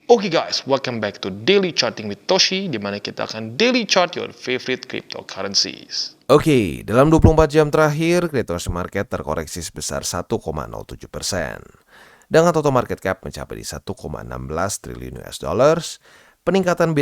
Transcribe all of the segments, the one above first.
Oke guys, welcome back to Daily Charting with Toshi, di mana kita akan daily chart your favorite cryptocurrencies. Oke, dalam 24 jam terakhir, cryptocurrency market terkoreksi sebesar 1,07%. Dengan total market cap mencapai di 1,16 triliun US dollars, peningkatan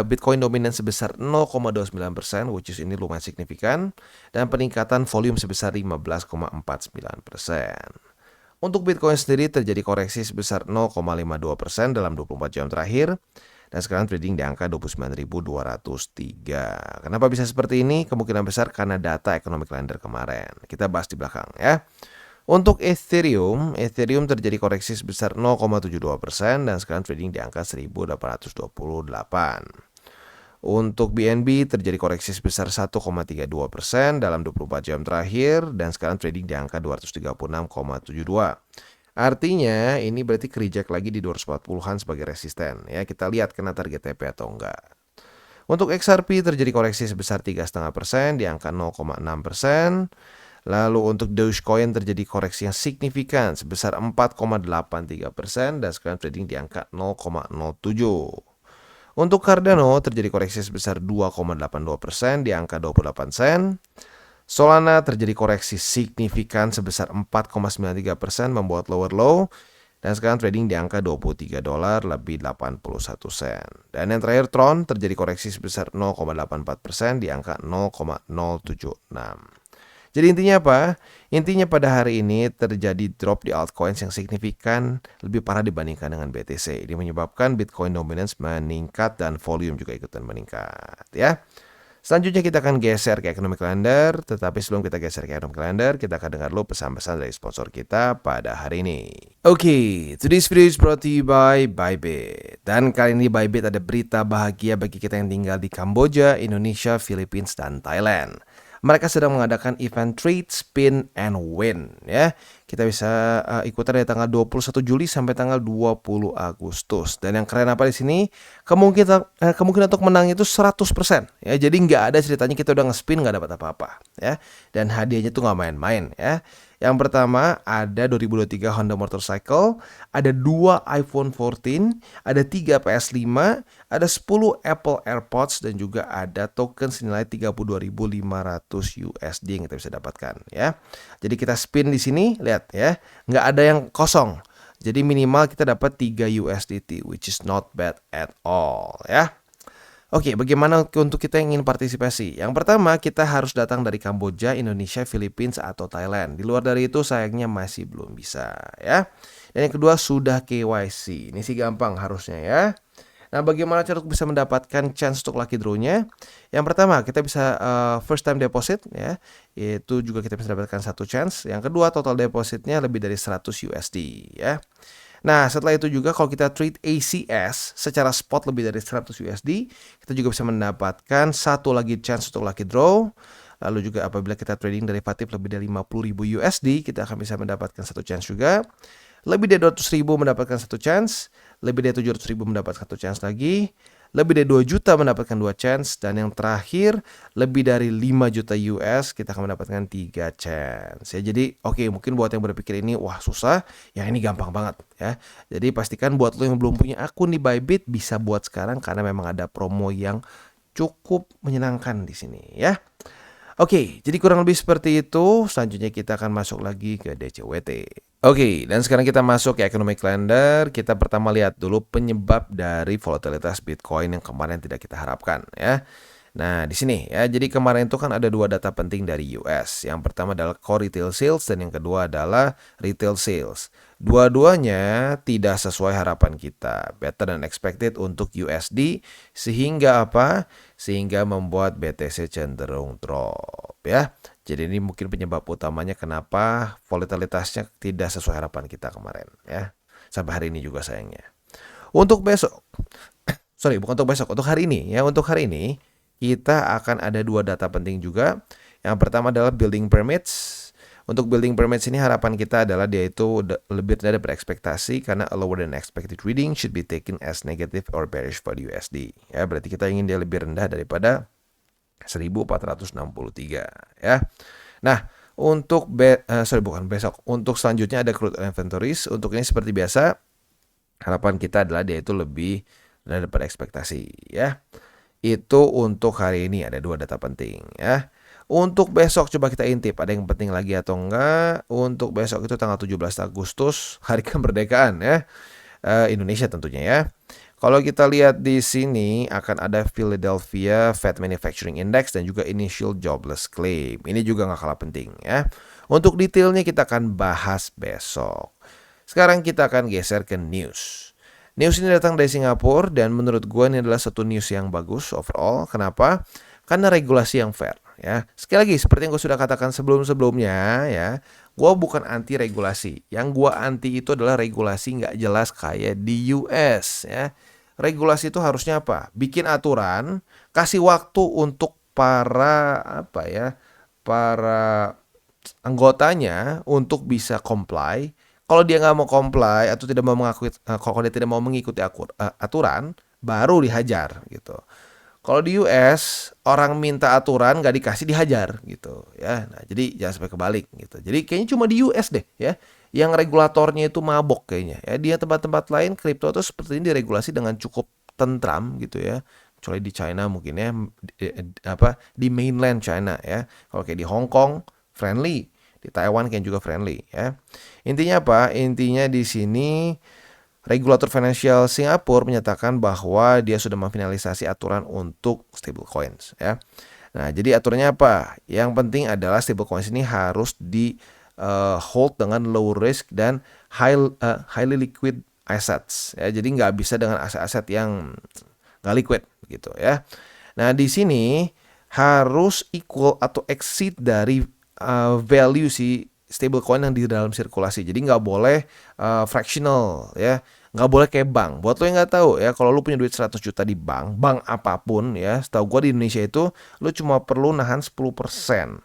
Bitcoin dominan sebesar 0,29%, which is ini lumayan signifikan, dan peningkatan volume sebesar 15,49%. Untuk Bitcoin sendiri terjadi koreksi sebesar 0,52% dalam 24 jam terakhir, dan sekarang trading di angka 29.203. Kenapa bisa seperti ini? Kemungkinan besar karena data economic calendar kemarin. Kita bahas di belakang ya. Untuk Ethereum terjadi koreksi sebesar 0,72% dan sekarang trading di angka 1.828. Untuk BNB terjadi koreksi sebesar 1,32% dalam 24 jam terakhir dan sekarang trading di angka 236,72. Artinya ini berarti reject lagi di 240-an sebagai resisten ya. Kita lihat kena target TP atau enggak. Untuk XRP terjadi koreksi sebesar 3,5% di angka 0,6%. Lalu untuk Dogecoin terjadi koreksi yang signifikan sebesar 4,83% dan sekarang trading di angka 0,07. Untuk Cardano terjadi koreksi sebesar 2,82% di angka 28 sen. Solana terjadi koreksi signifikan sebesar 4,93% membuat lower low dan sekarang trading di angka $23 lebih 81 sen. Dan yang terakhir Tron terjadi koreksi sebesar 0,84% di angka 0,076. Jadi intinya apa? Intinya pada hari ini terjadi drop di altcoins yang signifikan lebih parah dibandingkan dengan BTC. Ini menyebabkan Bitcoin dominance meningkat dan volume juga ikutan meningkat ya. Selanjutnya kita akan geser ke economic calendar, tetapi sebelum kita geser ke economic calendar, kita akan dengar dulu pesan-pesan dari sponsor kita pada hari ini. Oke, today's video is brought to you by Bybit. Dan kali ini Bybit ada berita bahagia bagi kita yang tinggal di Kamboja, Indonesia, Philippines, dan Thailand. Mereka sedang mengadakan event Trade, Spin, and Win ya. Kita bisa ikutan dari tanggal 21 Juli sampai tanggal 20 Agustus. Dan yang keren apa di sini? Kemungkinan untuk menang itu 100% ya. Jadi nggak ada ceritanya kita udah nge-spin nggak dapat apa-apa ya. Dan hadiahnya tuh nggak main-main ya. Yang pertama ada 2023 Honda Motorcycle, ada 2 iPhone 14, ada 3 PS5, ada 10 Apple AirPods dan juga ada token senilai 32.500 USD yang kita bisa dapatkan ya. Jadi kita spin di sini, lihat ya, nggak ada yang kosong. Jadi minimal kita dapat 3 USDT, which is not bad at all ya. Oke, bagaimana untuk kita yang ingin partisipasi? Yang pertama, kita harus datang dari Kamboja, Indonesia, Philippines, atau Thailand. Di luar dari itu, sayangnya masih belum bisa ya. Dan yang kedua, sudah KYC. Ini sih gampang harusnya ya. Nah, bagaimana cara untuk bisa mendapatkan chance untuk lucky draw-nya? Yang pertama, kita bisa first time deposit ya. Itu juga kita bisa dapatkan satu chance. Yang kedua, total depositnya lebih dari 100 USD ya. Nah, setelah itu juga kalau kita trade ACS secara spot lebih dari 100 USD, kita juga bisa mendapatkan satu lagi chance untuk lucky draw. Lalu juga apabila kita trading derivatif lebih dari 50.000 USD, kita akan bisa mendapatkan satu chance juga. Lebih dari 200.000 mendapatkan satu chance, lebih dari 700.000 mendapatkan satu chance lagi, lebih dari 2 juta mendapatkan 2 chance, dan yang terakhir lebih dari 5 juta US kita akan mendapatkan 3 chance ya. Jadi oke, mungkin buat yang berpikir ini wah susah, ya ini gampang banget ya. Jadi pastikan buat lo yang belum punya akun di Bybit bisa buat sekarang karena memang ada promo yang cukup menyenangkan di sini ya. Oke, jadi kurang lebih seperti itu. Selanjutnya kita akan masuk lagi ke DCWT. Oke, dan sekarang kita masuk ke economic calendar. Kita pertama lihat dulu penyebab dari volatilitas Bitcoin yang kemarin tidak kita harapkan ya. Nah, di sini ya. Jadi kemarin itu kan ada 2 data penting dari US. Yang pertama adalah core retail sales dan yang kedua adalah retail sales. Dua-duanya tidak sesuai harapan kita, better than expected untuk USD, sehingga apa? Sehingga membuat BTC cenderung drop ya. Jadi ini mungkin penyebab utamanya kenapa volatilitasnya tidak sesuai harapan kita kemarin ya. Sampai hari ini juga sayangnya. Untuk besok, bukan untuk besok, untuk hari ini ya. Untuk hari ini kita akan ada 2 data penting juga. Yang pertama adalah building permits. Untuk building permits ini harapan kita adalah dia itu lebih rendah daripada ekspektasi karena a lower than expected reading should be taken as negative or bearish for the USD. Ya, berarti kita ingin dia lebih rendah daripada 1463 ya. Nah, untuk besok, untuk selanjutnya ada crude inventories. Untuk ini seperti biasa Harapan kita adalah dia itu lebih daripada ekspektasi ya. Itu untuk hari ini ada 2 data penting ya. Untuk besok coba kita intip ada yang penting lagi atau enggak. Untuk besok itu tanggal 17 Agustus hari kemerdekaan ya. Indonesia tentunya ya. Kalau kita lihat di sini akan ada Philadelphia Fed Manufacturing Index dan juga Initial Jobless Claim. Ini juga nggak kalah penting ya. Untuk detailnya kita akan bahas besok. Sekarang kita akan geser ke news. News ini datang dari Singapura dan menurut gue ini adalah satu news yang bagus overall. Kenapa? Karena regulasi yang fair ya. Sekali lagi seperti yang gue sudah katakan sebelum-sebelumnya ya, gue bukan anti regulasi. Yang gue anti itu adalah regulasi nggak jelas kayak di US ya. Regulasi itu harusnya apa? Bikin aturan, kasih waktu untuk para para anggotanya untuk bisa comply. Kalau dia nggak mau comply atau tidak mau mengakui, kalau dia tidak mau mengikuti aturan, baru dihajar gitu. Kalau di US orang minta aturan nggak dikasih dihajar gitu ya. Nah, jadi jangan sampai kebalik gitu. Jadi kayaknya cuma di US deh ya yang regulatornya itu mabok kayaknya. Ya di tempat-tempat lain kripto itu seperti ini diregulasi dengan cukup tentram gitu ya. Kecuali di China mungkin ya di mainland China ya. Kalau kayak di Hong Kong friendly, di Taiwan kan juga friendly ya. Intinya apa? Intinya di sini regulator finansial Singapura menyatakan bahwa dia sudah memfinalisasi aturan untuk stablecoins ya. Nah, jadi aturannya apa? Yang penting adalah stablecoins ini harus di hold dengan low risk dan highly liquid assets ya. Jadi nggak bisa dengan aset-aset yang nggak liquid gitu ya. Nah, di sini harus equal atau exceed dari value si stablecoin yang di dalam sirkulasi. Jadi nggak boleh fractional ya, nggak boleh kayak bank. Buat lo yang nggak tahu ya, kalau lo punya duit 100 juta di bank apapun ya, setahu gue di Indonesia itu lo cuma perlu nahan 10%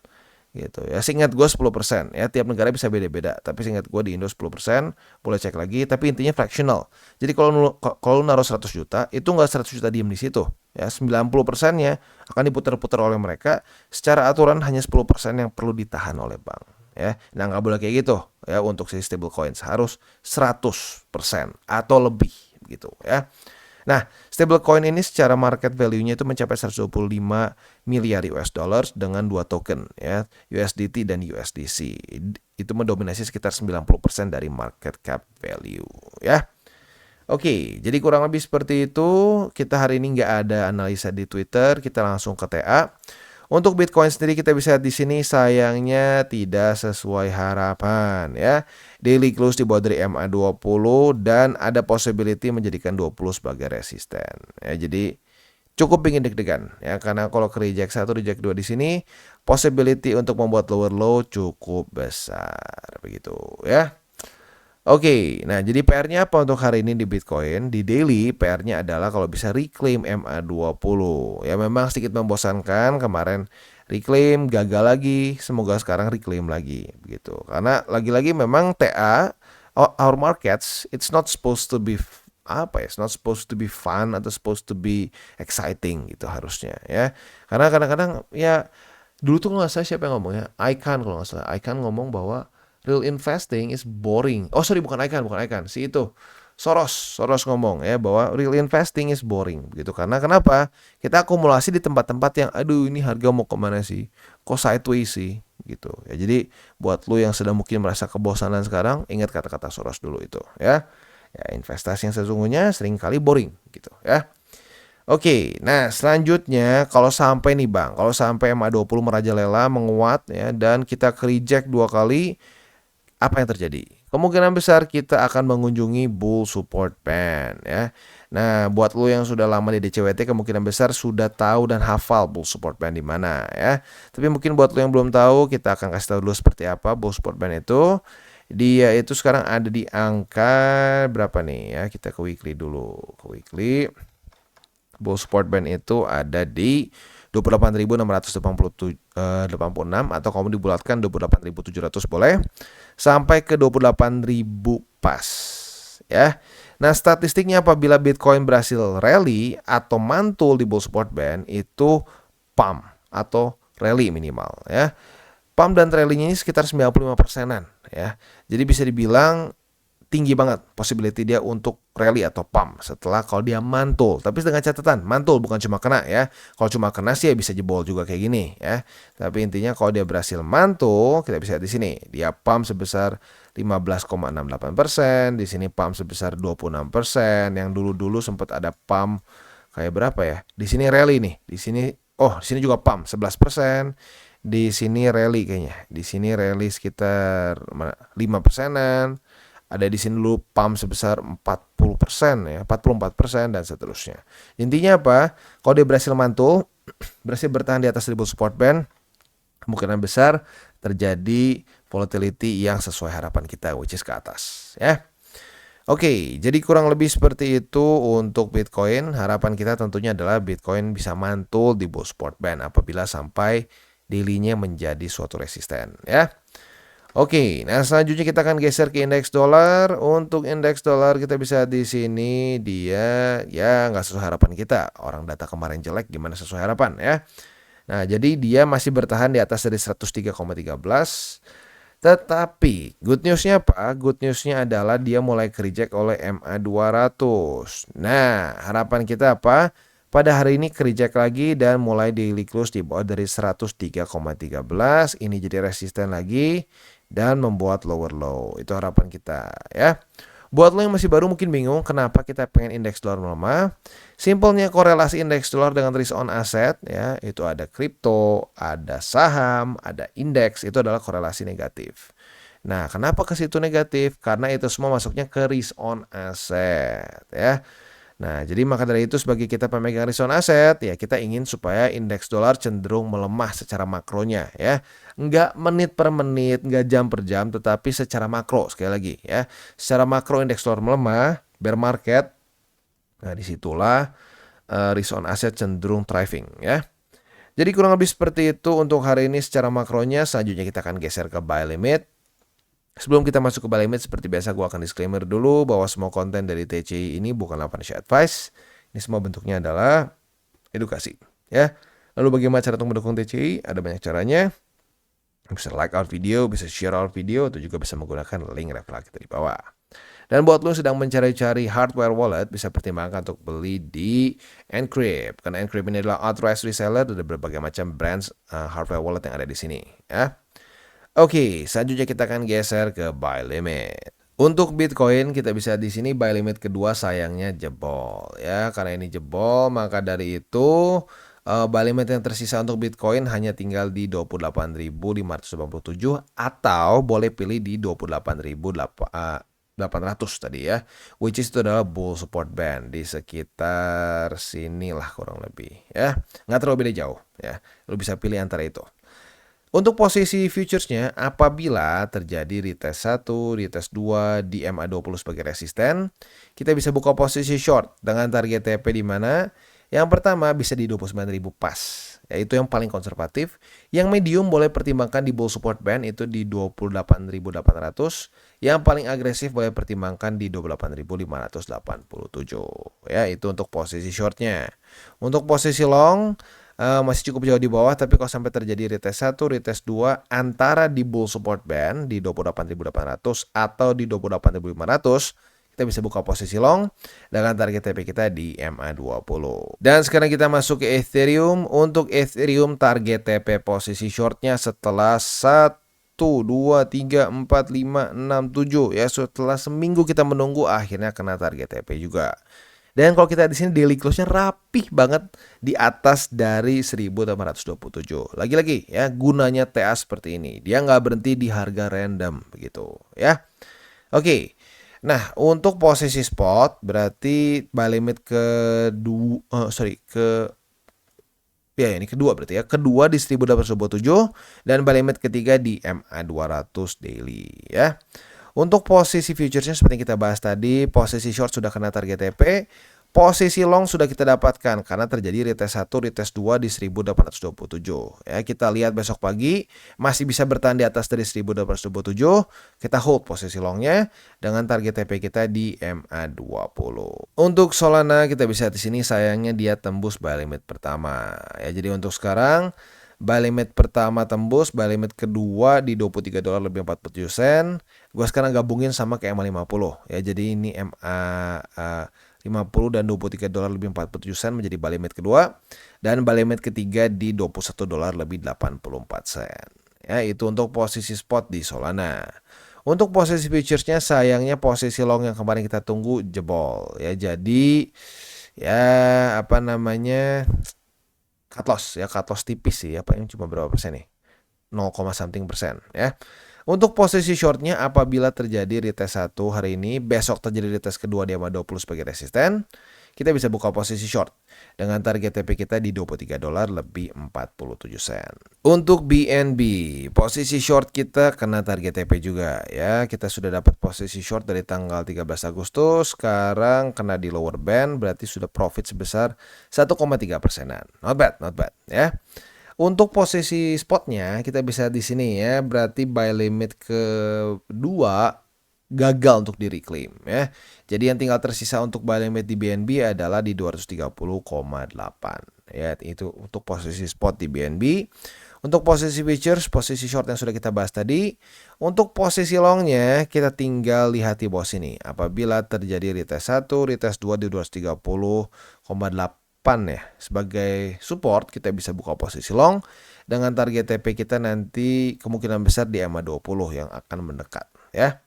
gitu ya. Seingat gue 10% ya, tiap negara bisa beda-beda. Tapi seingat gue di Indo 10%, boleh cek lagi. Tapi intinya fractional. Jadi kalau lo naruh 100 juta, itu nggak 100 juta diem di situ. Ya, 90%-nya akan diputar-putar oleh mereka. Secara aturan hanya 10% yang perlu ditahan oleh bank. Ya, nah nggak boleh kayak gitu ya untuk si stablecoins harus 100% atau lebih gitu ya. Nah, stablecoin ini secara market value-nya itu mencapai 125 miliar US dollars dengan 2 token ya, USDT dan USDC. Itu mendominasi sekitar 90% dari market cap value ya. Oke, jadi kurang lebih seperti itu. Kita hari ini nggak ada analisa di Twitter, kita langsung ke TA. Untuk Bitcoin sendiri kita bisa lihat di sini sayangnya tidak sesuai harapan ya. Daily close di bawah dari MA20 dan ada possibility menjadikan 20 sebagai resisten. Ya, jadi cukup bikin deg-degan ya karena kalau ke reject 1 reject 2 di sini possibility untuk membuat lower low cukup besar begitu ya. Oke, nah jadi PR-nya apa untuk hari ini di Bitcoin? Di daily PR-nya adalah kalau bisa reclaim MA20. Ya memang sedikit membosankan kemarin reclaim gagal lagi, semoga sekarang reclaim lagi begitu. Karena lagi-lagi memang TA our markets it's not supposed to be it's not supposed to be fun atau supposed to be exciting gitu harusnya ya. Karena kadang-kadang ya dulu tuh nggak salah siapa yang ngomongnya, Icon kalau nggak salah, Icon ngomong bahwa real investing is boring. Oh sorry, bukan Icon. Si itu Soros ngomong ya bahwa real investing is boring gitu. Karena kenapa? Kita akumulasi di tempat-tempat yang aduh ini harga mau kemana sih? Kok sideways sih? Gitu ya. Jadi buat lu yang sedang mungkin merasa kebosanan sekarang, ingat kata-kata Soros dulu itu ya. Ya investasi yang sesungguhnya seringkali boring gitu ya. Oke, nah selanjutnya kalau sampai nih Bang, kalau sampai MA20 merajalela menguat ya dan kita ke reject 2 kali, apa yang terjadi? Kemungkinan besar kita akan mengunjungi bull support band ya. Nah, buat lo yang sudah lama di DCWT kemungkinan besar sudah tahu dan hafal bull support band di mana ya. Tapi mungkin buat lo yang belum tahu, kita akan kasih tahu dulu seperti apa bull support band itu. Dia itu sekarang ada di angka berapa nih ya? Kita ke weekly dulu. Ke weekly. Bull support band itu ada di 28.686 atau kamu dibulatkan 28.700 boleh sampai ke 28.000 pas ya. Nah, statistiknya apabila Bitcoin berhasil rally atau mantul di bull support band itu pump atau rally minimal ya. Pump dan rally-nya ini sekitar 95%-an ya. Jadi bisa dibilang tinggi banget possibility dia untuk rally atau pump setelah kalau dia mantul. Tapi dengan catatan, mantul bukan cuma kena ya. Kalau cuma kena sih ya bisa jebol juga kayak gini ya. Tapi intinya kalau dia berhasil mantul, kita bisa lihat di sini. Dia pump sebesar 15,68%, di sini pump sebesar 26%, yang dulu-dulu sempat ada pump kayak berapa ya? Di sini rally nih. Di sini juga pump 11%. Di sini rally kayaknya. Di sini rally sekitar 5%-an. Ada di sini dulu pump sebesar 40% ya, 44% dan seterusnya. Intinya apa? Kalau dia berhasil mantul, berhasil bertahan di atas bull support band, kemungkinan besar terjadi volatility yang sesuai harapan kita, which is ke atas ya. Oke, jadi kurang lebih seperti itu untuk Bitcoin. Harapan kita tentunya adalah Bitcoin bisa mantul di bull support band apabila sampai daily-nya menjadi suatu resisten ya. Oke, nah selanjutnya kita akan geser ke indeks dolar. Untuk indeks dolar kita bisa di sini dia ya nggak sesuai harapan kita. Orang data kemarin jelek, gimana sesuai harapan ya. Nah, jadi dia masih bertahan di atas dari 103,13. Tetapi good newsnya apa? Good newsnya adalah dia mulai reject oleh MA200. Nah, harapan kita apa? Pada hari ini reject lagi dan mulai daily close di bawah dari 103,13. Ini jadi resisten lagi dan membuat lower low. Itu harapan kita ya. Buat lo yang masih baru mungkin bingung kenapa kita pengen indeks dolar melemah. Simpelnya korelasi indeks dolar dengan risk on asset ya, itu ada kripto, ada saham, ada indeks, itu adalah korelasi negatif. Nah, kenapa ke situ negatif? Karena itu semua masuknya ke risk on asset ya. Nah, jadi maka dari itu sebagai kita pemegang risk on asset, ya kita ingin supaya indeks dolar cenderung melemah secara makronya ya. Enggak menit per menit, enggak jam per jam, tetapi secara makro sekali lagi ya. Secara makro indeks dolar melemah, bear market. Nah, disitulah risk on asset cenderung thriving ya. Jadi kurang lebih seperti itu untuk hari ini secara makronya. Selanjutnya kita akan geser ke buy limit. Sebelum kita masuk ke buy limit, seperti biasa gue akan disclaimer dulu bahwa semua konten dari TCI ini bukanlah financial advice. Ini semua bentuknya adalah edukasi ya. Lalu bagaimana cara untuk mendukung TCI? Ada banyak caranya. Bisa like our video, bisa share our video, atau juga bisa menggunakan link referral kita di bawah. Dan buat lo sedang mencari-cari hardware wallet, bisa pertimbangkan untuk beli di Encrypt. Karena Encrypt ini adalah authorized reseller dari berbagai macam brands hardware wallet yang ada di sini ya. Oke, selanjutnya kita akan geser ke buy limit. Untuk Bitcoin kita bisa di sini buy limit kedua sayangnya jebol ya. Karena ini jebol, maka dari itu buy limit yang tersisa untuk Bitcoin hanya tinggal di 28.587 atau boleh pilih di 28.800 tadi ya. Which is itu adalah bull support band di sekitar sinilah kurang lebih ya. Nggak terlalu beda jauh ya. Lo bisa pilih antara itu. Untuk posisi futuresnya, apabila terjadi retest 1, retest 2 di MA20 sebagai resisten, kita bisa buka posisi short dengan target TP di mana? Yang pertama bisa di 29.000 pas, yaitu yang paling konservatif. Yang medium boleh pertimbangkan di bull support band itu di 28.800. Yang paling agresif boleh pertimbangkan di 28.587. Ya, itu untuk posisi shortnya. Untuk posisi long masih cukup jauh di bawah, tapi kalau sampai terjadi retest 1, retest 2 antara di bull support band di 28.800 atau di 28.500, kita bisa buka posisi long dengan target TP kita di MA20. Dan sekarang kita masuk ke Ethereum. Untuk Ethereum target TP posisi shortnya setelah 1, 2, 3, 4, 5, 6, 7 ya, setelah seminggu kita menunggu akhirnya kena target TP juga. Dan kalau kita di sini daily close-nya rapih banget di atas dari 1827. Lagi-lagi ya, gunanya TA seperti ini. Dia nggak berhenti di harga random begitu ya. Oke. Nah, untuk posisi spot berarti buy limit ini kedua berarti ya. Kedua di 1827 dan buy limit ketiga di MA200 daily ya. Untuk posisi futuresnya seperti yang kita bahas tadi, posisi short sudah kena target TP, posisi long sudah kita dapatkan karena terjadi retest 1, retest 2 di 1827. Ya, kita lihat besok pagi masih bisa bertahan di atas dari 1827. Kita hold posisi longnya dengan target TP kita di MA20. Untuk Solana kita bisa di sini sayangnya dia tembus buy limit pertama. Ya, jadi untuk sekarang Buy limit pertama tembus, buy limit kedua di $23 lebih 47 sen. Gua sekarang gabungin sama ke MA50 ya. Jadi ini MA 50 dan $23 lebih 47 sen menjadi buy limit kedua, dan buy limit ketiga di $21 lebih 84 sen. Ya, itu untuk posisi spot di Solana. Untuk posisi futuresnya sayangnya posisi long yang kemarin kita tunggu jebol ya. Jadi ya apa namanya, cut loss tipis sih ya, paling cuma berapa persen nih, 0, something persen ya. Untuk posisi shortnya apabila terjadi retest 1 hari ini, besok terjadi retest kedua di MA20 sebagai resisten, kita bisa buka posisi short dengan target TP kita di $23 lebih 47 sen. Untuk BNB, posisi short kita kena target TP juga ya. Kita sudah dapat posisi short dari tanggal 13 Agustus, sekarang kena di lower band, berarti sudah profit sebesar 1,3 persenan. Not bad ya. Untuk posisi spotnya kita bisa di sini ya, berarti buy limit kedua gagal untuk di reclaim ya. Jadi yang tinggal tersisa untuk buy limit di BNB adalah di 230,8 ya. Itu untuk posisi spot di BNB. Untuk posisi futures, posisi short yang sudah kita bahas tadi. Untuk posisi longnya kita tinggal lihat di bawah sini. Apabila terjadi retest 1, retest 2 di 230,8 ya sebagai support, kita bisa buka posisi long dengan target TP kita nanti kemungkinan besar di MA20 yang akan mendekat ya.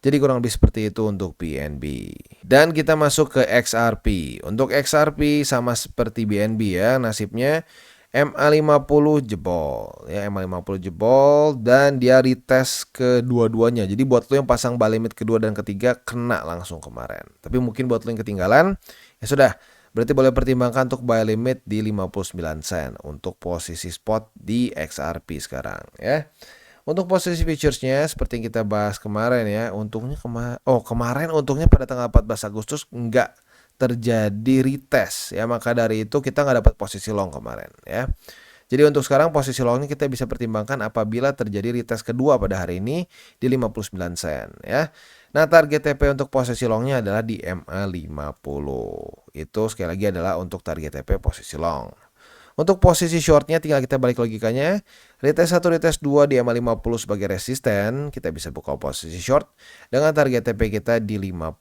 Jadi kurang lebih seperti itu untuk BNB. Dan kita masuk ke XRP. Untuk XRP sama seperti BNB ya nasibnya. MA50 jebol ya, MA50 jebol dan dia retest kedua-duanya. Jadi buat lo yang pasang buy limit kedua dan ketiga kena langsung kemarin. Tapi mungkin buat lo yang ketinggalan ya sudah, berarti boleh pertimbangkan untuk buy limit di 59 sen untuk posisi spot di XRP sekarang ya. Untuk posisi futuresnya seperti yang kita bahas kemarin ya, untungnya kemarin untungnya pada tanggal 14 Agustus nggak terjadi retest ya, maka dari itu kita nggak dapat posisi long kemarin ya. Jadi untuk sekarang posisi longnya kita bisa pertimbangkan apabila terjadi retest kedua pada hari ini di 59 sen ya. Nah target TP untuk posisi longnya adalah di MA50. Itu sekali lagi adalah untuk target TP posisi long. Untuk posisi shortnya tinggal kita balik logikanya. Retest 1, retest 2 di MA50 sebagai resisten, kita bisa buka posisi short dengan target TP kita di 59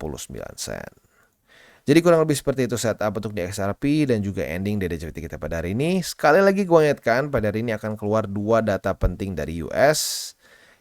sen. Jadi kurang lebih seperti itu setup untuk di XRP dan juga ending DDCVT kita pada hari ini. Sekali lagi gue ingatkan, pada hari ini akan keluar 2 data penting dari US.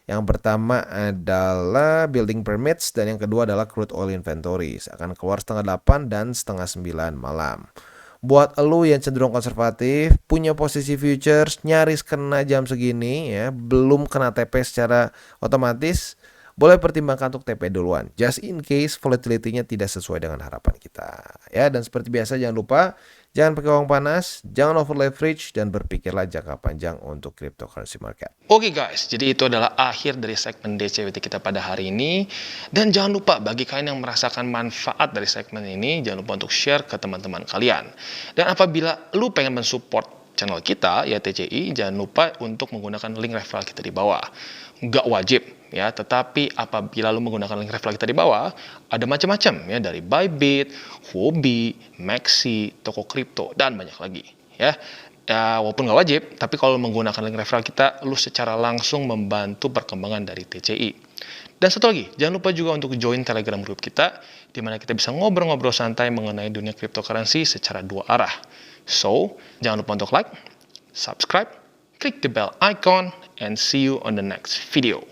Yang pertama adalah building permits dan yang kedua adalah crude oil inventories. Akan keluar setengah 8 dan setengah 9 malam. Buat elu yang cenderung konservatif, punya posisi futures, nyaris kena jam segini ya, belum kena TP secara otomatis, boleh pertimbangkan untuk TP duluan. Just in case volatility-nya tidak sesuai dengan harapan kita. Ya, dan seperti biasa jangan lupa, jangan pakai uang panas, jangan over leverage, dan berpikirlah jangka panjang untuk cryptocurrency market. Oke guys, jadi itu adalah akhir dari segmen DCWT kita pada hari ini. Dan jangan lupa bagi kalian yang merasakan manfaat dari segmen ini, jangan lupa untuk share ke teman-teman kalian. Dan apabila lu pengen mensupport channel kita, ya TCI, jangan lupa untuk menggunakan link referral kita di bawah. Nggak wajib ya, tetapi apabila lu menggunakan link referral kita di bawah, ada macam-macam ya, dari Bybit, Huobi, Maxi, toko kripto, dan banyak lagi ya. Ya, walaupun nggak wajib, tapi kalau menggunakan link referral kita, lu secara langsung membantu perkembangan dari TCI. Dan satu lagi, jangan lupa juga untuk join Telegram group kita, di mana kita bisa ngobrol-ngobrol santai mengenai dunia cryptocurrency secara 2 arah. So, jangan lupa untuk like, subscribe, click the bell icon, and see you on the next video.